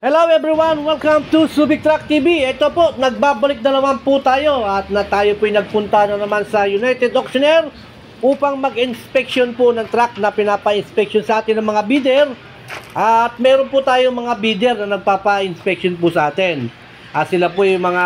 Hello everyone! Welcome to Subic Truck TV. Ito po, nagbabalik na naman po tayo at tayo po'y nagpunta na naman sa United Auctioneer upang mag-inspection po ng truck na pinapa-inspection sa atin ng mga bidder. At meron po tayong mga bidder na nagpapa-inspection po sa atin. Sila po yung mga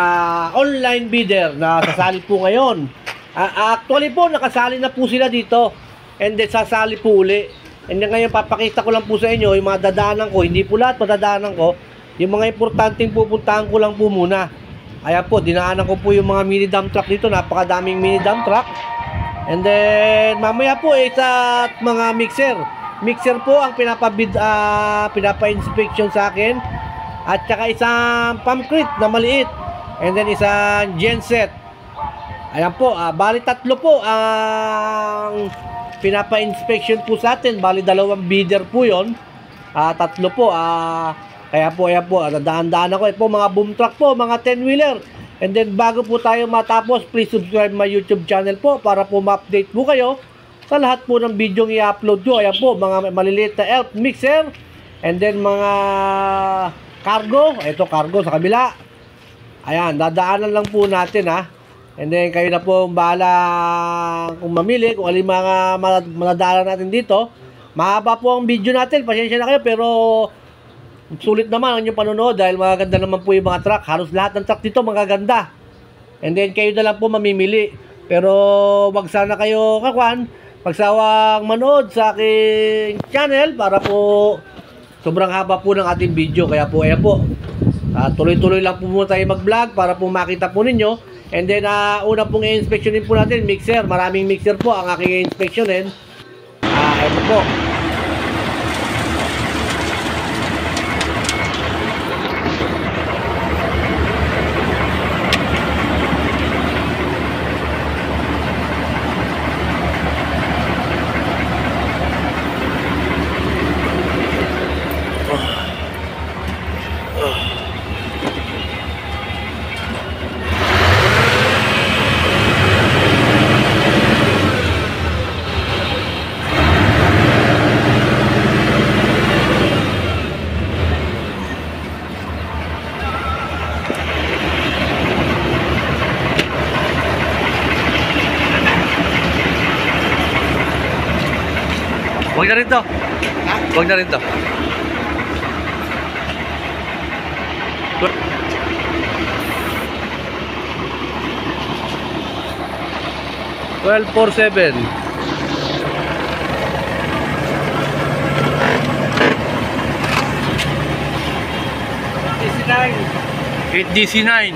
online bidder na sasali po ngayon. Actually po, nakasali na po sila dito. And then sasali po uli. And then ngayon papakita ko lang po sa inyo yung mga dadaanan ko. Hindi po lahat madadaanan ko. Yung mga importanteng pupuntahan ko lang po muna. Ayan po, dinaanan ko po yung mga mini dump truck dito. Napakadaming mini dump truck. And then mamaya po sa mga mixer. Mixer po ang pinapa-inspection sa akin. At saka isang pump crate na maliit. And then isang genset. Ayan po, bali tatlo po ang pinapa-inspection po sa atin. Bali dalawang bidder po yon. Tatlo po. Kaya po, ayan po, dadaan-daan ako. Po, mga boom truck po, mga 10-wheeler. And then bago po tayo matapos, please subscribe my YouTube channel po para po ma-update po kayo sa lahat po ng video i-upload nyo. Ayan po, mga maliliit na elf mixer. And then mga cargo. Ito cargo sa kabila. Ayan, dadaanan lang po natin And then kayo na po bahala kung mamili kung alin mga madadaanan natin dito. Mahaba po ang video natin, pasensya na kayo, pero sulit naman ang inyong panonood dahil magaganda naman po yung mga truck. Halos lahat ng truck dito magaganda. And then kayo na lang po mamimili. Pero wag sana kayo pagsawang manood sa aking channel para po sobrang haba po ng ating video. Kaya po ayan po, tuloy-tuloy lang po muna tayo mag-vlog para po makita po ninyo. And then una pong i-inspectionin po natin mixer. Maraming mixer po ang aking i-inspectionin. Ito po. Huwag na rin to. Huwag na rin to. 1247. 8DC9.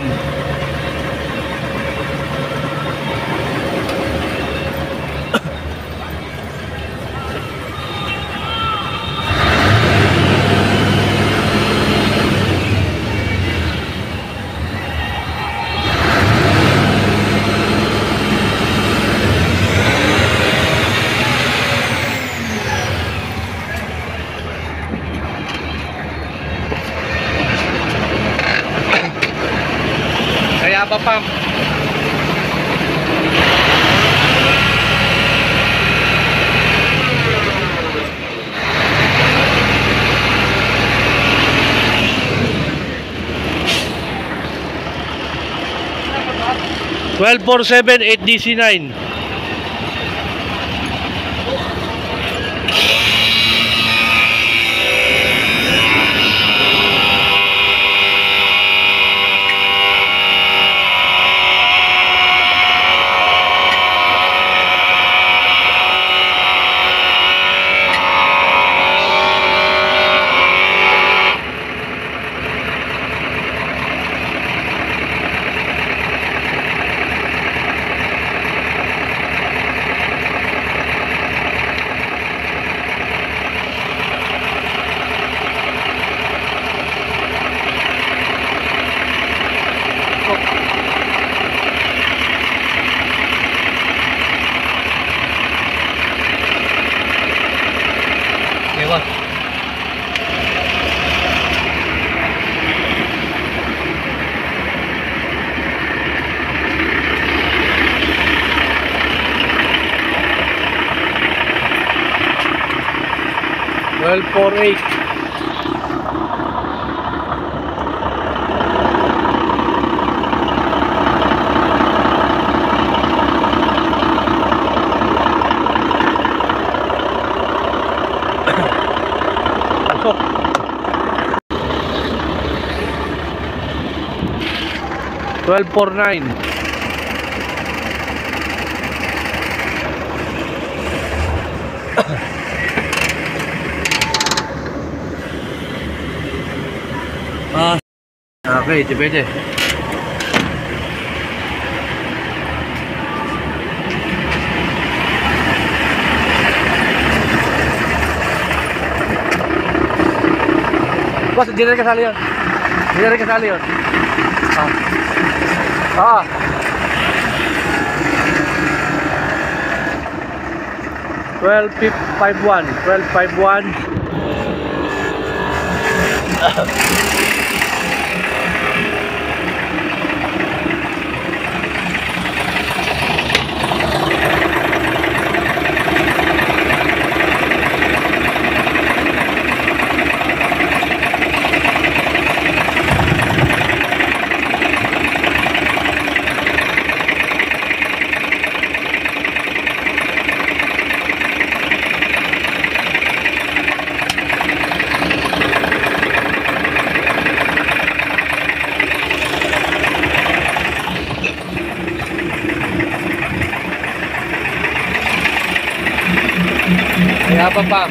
Kaya pa pump. Well, 47 8DC9. Ewan. 1248. 12.49. Okay, depende. Boss, hindi na rin kasali yun. Hindi na rin kasali yun. Ah. 12.51. 12.51. Kaya pa.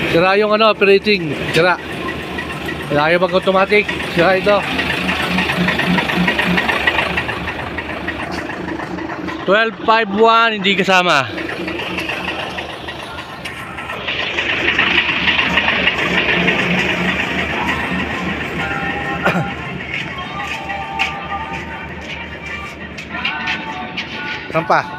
Sira yung operating. Sira. Wala yung mag-automatic. Sira ito. 12.51 hindi kasama. Sampa.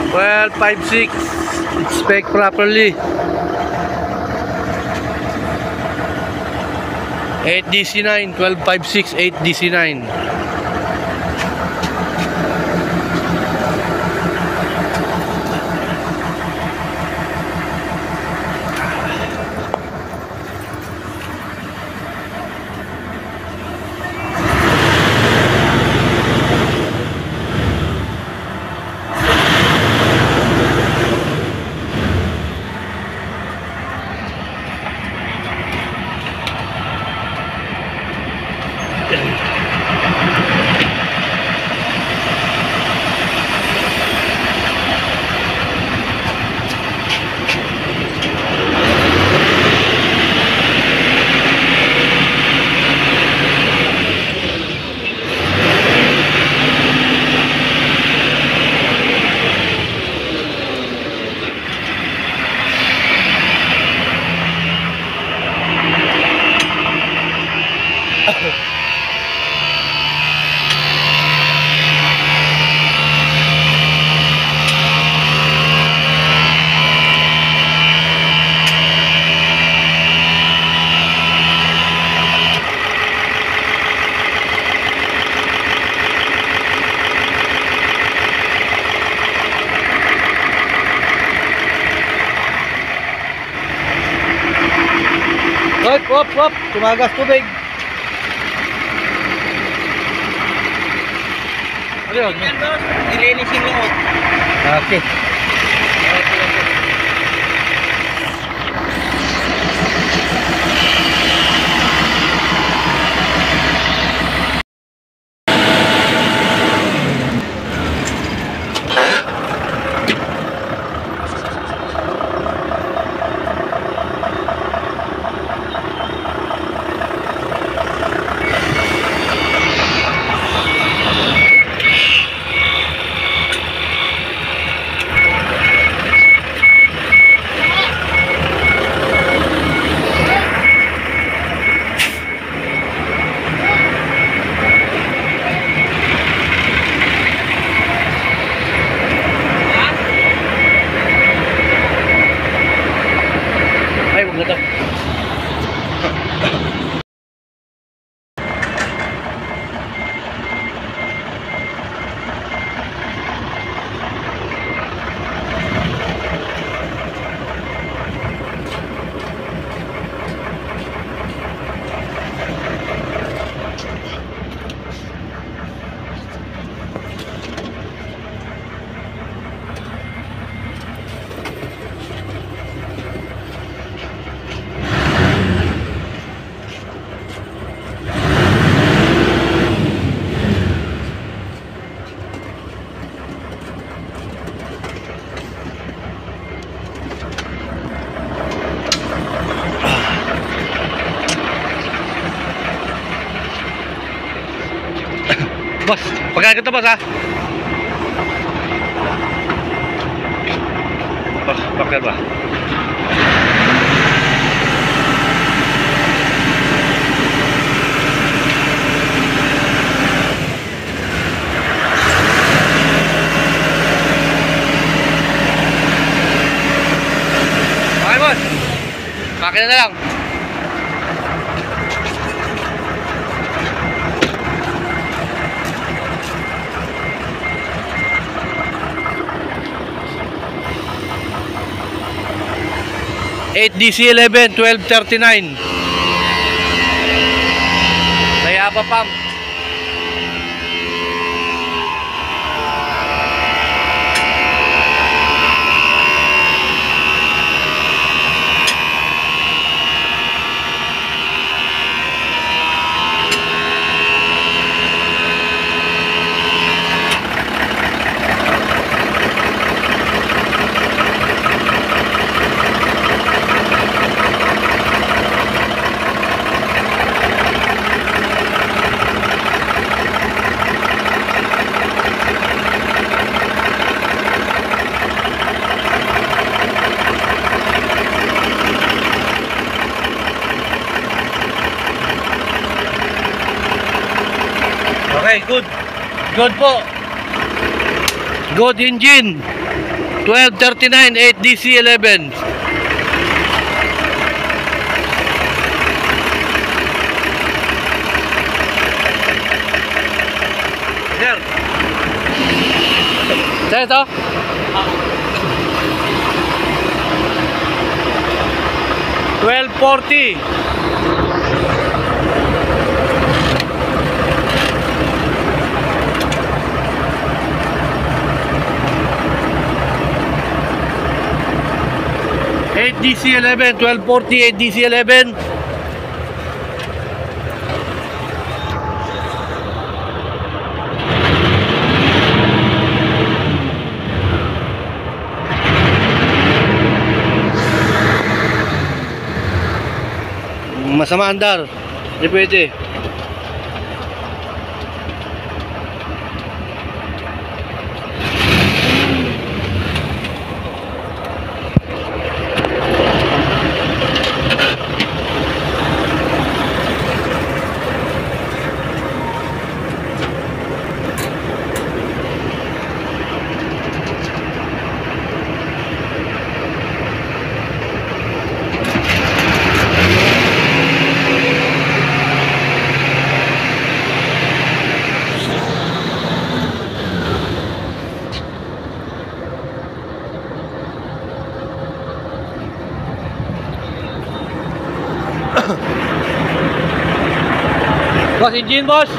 Well, 5.6 spec properly. 8DC9 12.56 8DC9. Hop, tumagas tubig. Ano yun? Nilinisin mo. Okay. Boss, pagkain ka boss ha. Boss, bakit ba? Okay boss, makina na lang. DC11 1239 Sayaba Pump. Okay, good. Good po. Good engine. 1239 8DC11. Sir. Sir, ito? 1240. DC11 1240 DC11. Masama andar. Hindi pwede. Boss, engine boss.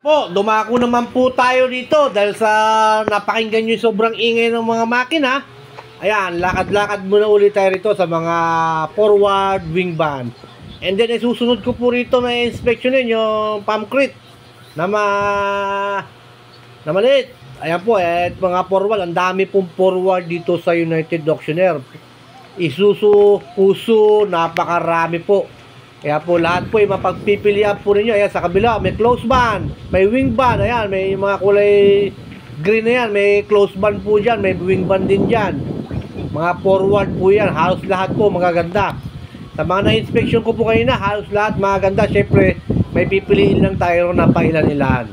Po, dumako naman po tayo dito dahil sa napakinggan nyo yung sobrang ingay ng mga makina. Ayan, lakad-lakad muna ulit tayo rito sa mga forward wing band. And then, susunod ko po rito na inspeksyonin yung pamcrete na maliit. Ayan po, mga forward, ang dami pong forward dito sa United Auctioneer. Isuzu, Fuso, napakarami po. Kaya po lahat po ay mapagpipilian po ninyo. Ayan sa kabila, may close band, may wing band. Ayan, may mga kulay green na yan. May close band po dyan, may wing band din dyan. Mga forward po yan. Halos lahat po magaganda. Sa mga na-inspection ko po kanina, halos lahat magaganda. Siyempre, may pipiliin lang tayo na pailan-ilan.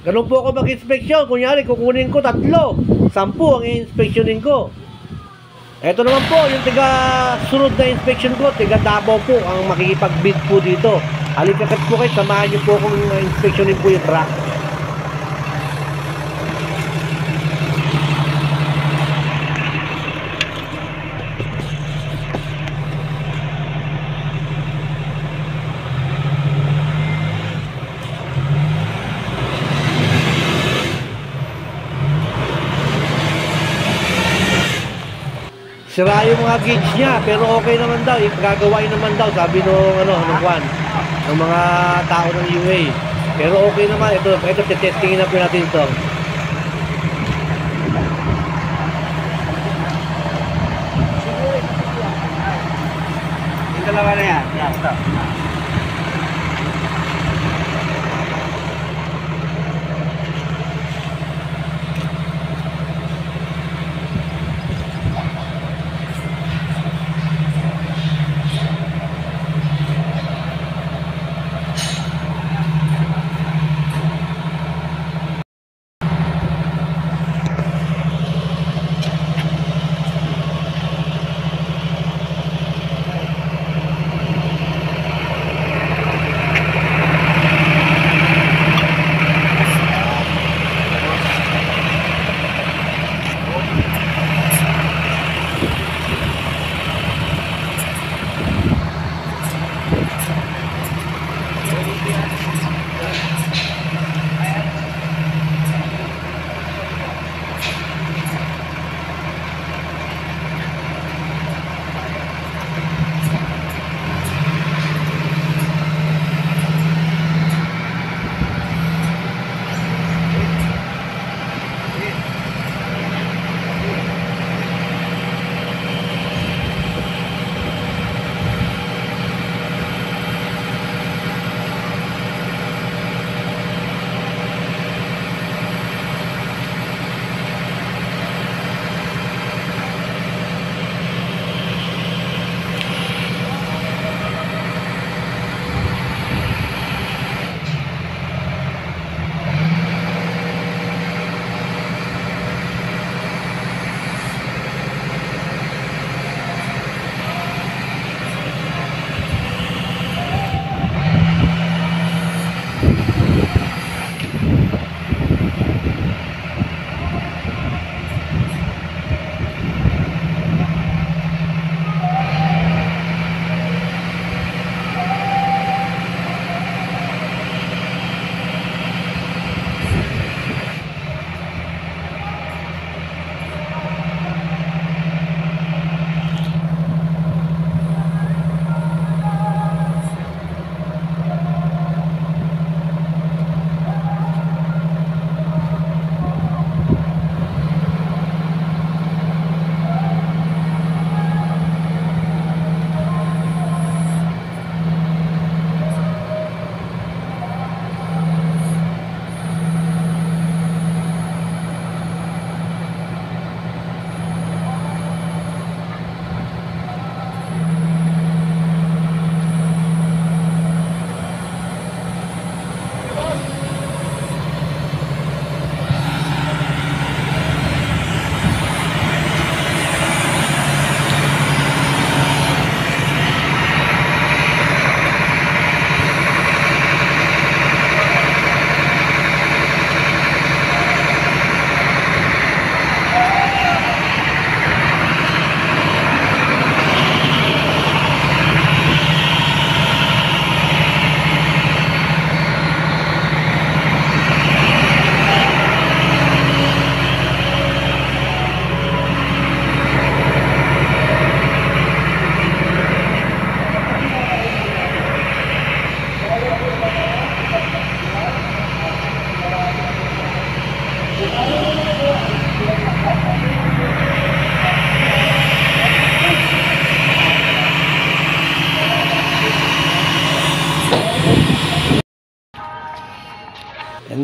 Ganun po ako mag-inspection. Kunyari, kukunin ko 3, 10 ang i-inspectionin ko. Ito naman po, yung sunod na inspection ko, tiga Davao po ang makikipag-bid po dito. Halikakat po kayo, samahan nyo po kung inspectionin po yung truck. Sira yung mga gauge niya, pero okay naman daw, gagawain naman daw, sabi nung ng mga tao ng UA. Pero okay naman, ito testingin na po natin ito. Yung dalawa na yan. Ito.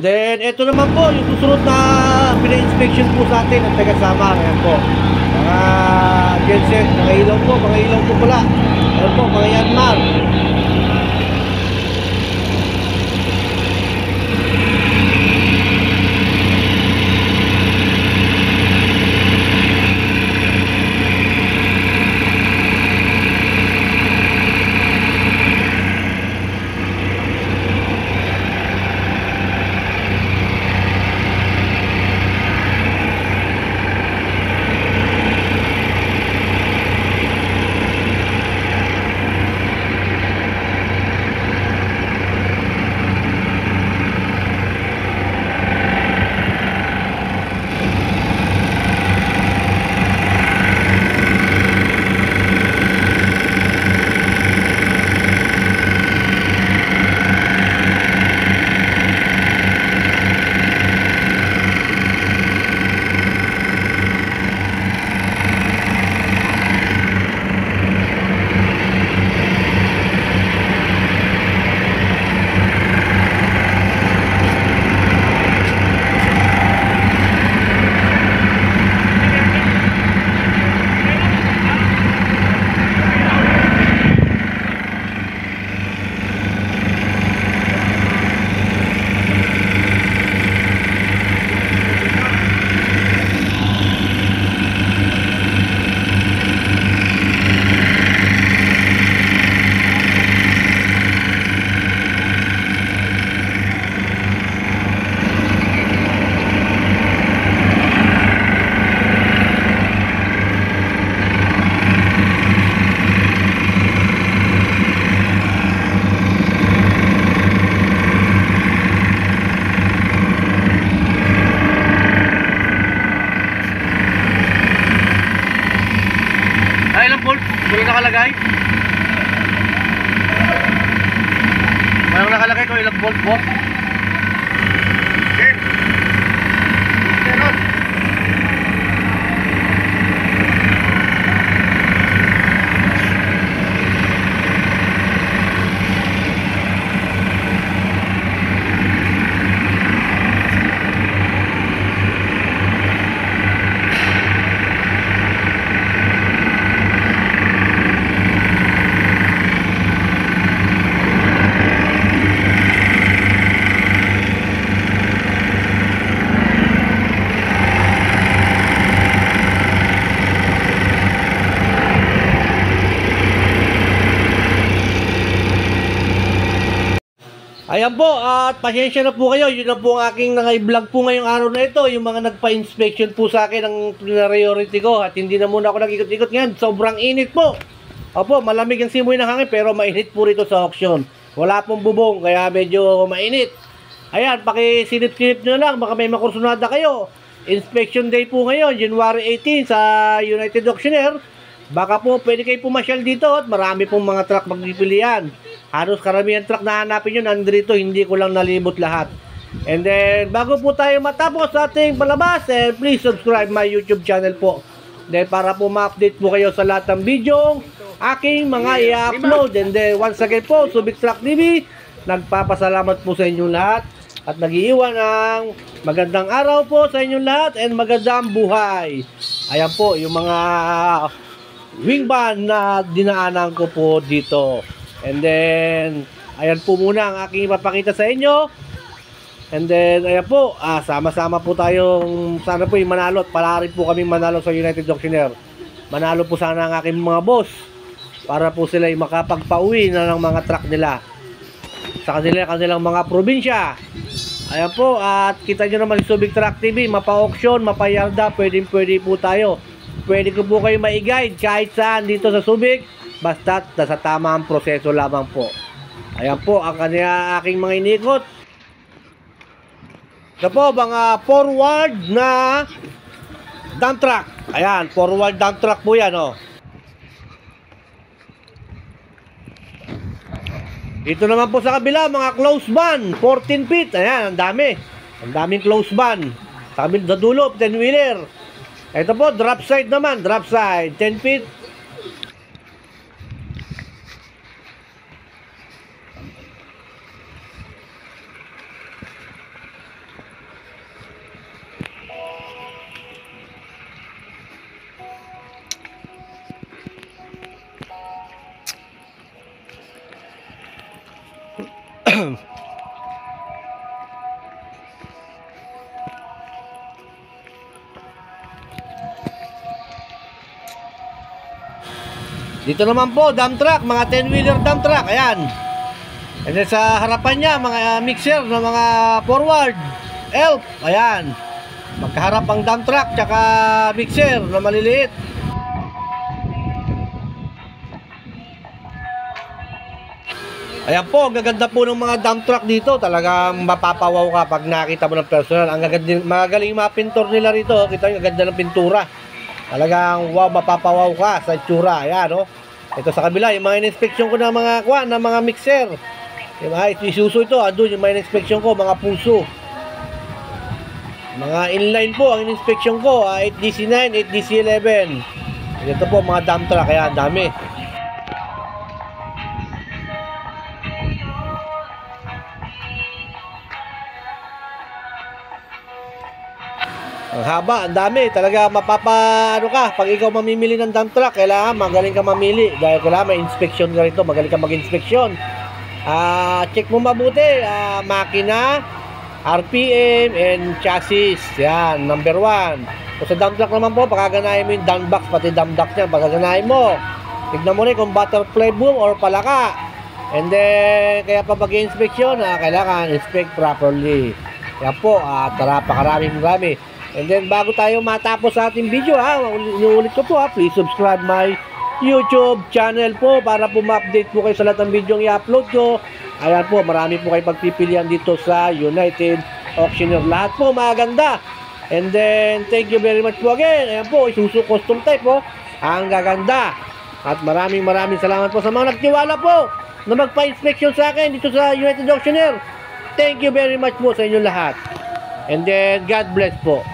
And then, ito naman po, yung susunod na pina-inspection po sa atin ng taga-Samar. Ayan po. Mga genset, mga ilaw po pala. Ayan po, mga Yanmar. Wala nakalagay? Mayroong nakalagay kung ilang volt po? Okay. Ayan po, at pasensya na po kayo, yun na po ang aking naka-vlog po ngayong araw na ito, yung mga nagpa-inspection po sa akin ang priority ko, at hindi na muna ako nag-ikot-ikot ngayon, sobrang init po. Opo, malamig ang simoy ng hangin pero mainit po rito sa auction. Wala pong bubong, kaya medyo mainit. Ayan, pakisilip-silip nyo lang, baka may makursunada kayo. Inspection day po ngayon, January 18 sa United Auctioneer. Baka po pwede kayo pumasyal dito at marami pong mga truck magpipilian. Halos karamihan truck na hanapin nyo nandito, hindi ko lang nalibot lahat. And then, bago po tayo matapos sa ating palabas, please subscribe my YouTube channel po. Then, para po ma-update po kayo sa lahat ng video aking mga i-upload. And then, once again po, Subic Truck TV, nagpapasalamat po sa inyong lahat. At nag-iiwan ng magandang araw po sa inyong lahat and magandang buhay. Ayan po, yung mga wing van na dinaanan ko po dito. And then, ayan po muna ang aking ipapakita sa inyo. And then, ayan po, sama-sama po tayong, sana po yung manalo at pala rin po kami manalo sa United Auctioneer. Manalo po sana ang aking mga boss para po sila yung makapagpauwi na ng mga truck nila sa kanilang mga probinsya. Ayan po, at kita nyo naman si Subic Truck TV, mapa-auction, mapa-yarda, pwede po tayo. Pwede ko po kayo ma-guide kahit saan dito sa Subic. Basta sa tamang proseso lamang po. Ayan po ang aking mga inikot. Ito po mga forward na dump truck. Ayan, forward dump truck po yan, oh. Ito naman po sa kabila, mga close van, 14 feet. Ayan, ang dami. Ang daming close van. Sa dulo, 10-wheeler. Ito po, drop side naman, drop side, 10 feet. Dito naman po, dump truck, mga 10-wheeler dump truck, ayan. And then sa harapan niya, mga mixer na mga forward, elf, ayan. Magkaharap ang dump truck, tsaka mixer na maliliit. Ayan po, ang gaganda po ng mga dump truck dito. Talagang mapapawaw ka pag nakita mo ng personal. Ang gaganda, magaling mga pintor nila rito. Kita nyo, ang ganda ng pintura. Talagang wow, mapapawaw ka sa itsura. Ayan, oh. Ito sa kabila, yung mga in-inspection ko ng mga ng mga mixer. Yung mga isuso ito, andun yung mga in-inspection ko, mga puso. Mga inline po, ang in-inspection ko, 8DC9, 8DC11. Ito po, mga dump truck, ayan, dami. Ang haba, ang dami. Talaga ano ka, pag ikaw mamimili ng dump truck, kailangan magaling ka mamili. Dahil kailangan may inspection ka rito, magaling ka mag-inspection. Check mo mabuti, makina, RPM, and chassis. Yan, number 1. So sa dump truck naman po, pagkaganahin mo yung dump box, pati dump duct niya, pagkaganahin mo. Tignan mo rin kung butterfly boom or palaka. And then, kaya pa mag-inspection, kailangan inspect properly. Kaya po, tara, pakaraming marami. And then bago tayo matapos sa ating video inuulit ko po please subscribe my YouTube channel po para po ma-update po kayo sa lahat ng video yung i-upload ko. Ayan po, marami po kayo pagpipilian dito sa United Auctioneer. Lahat po maganda. And then thank you very much po again. Ayan po, Isuzu custom type po. Ang gaganda. At maraming salamat po sa mga nagtiwala po na magpa-inspection sa akin dito sa United Auctioneer. Thank you very much po sa inyo lahat. And then God bless po.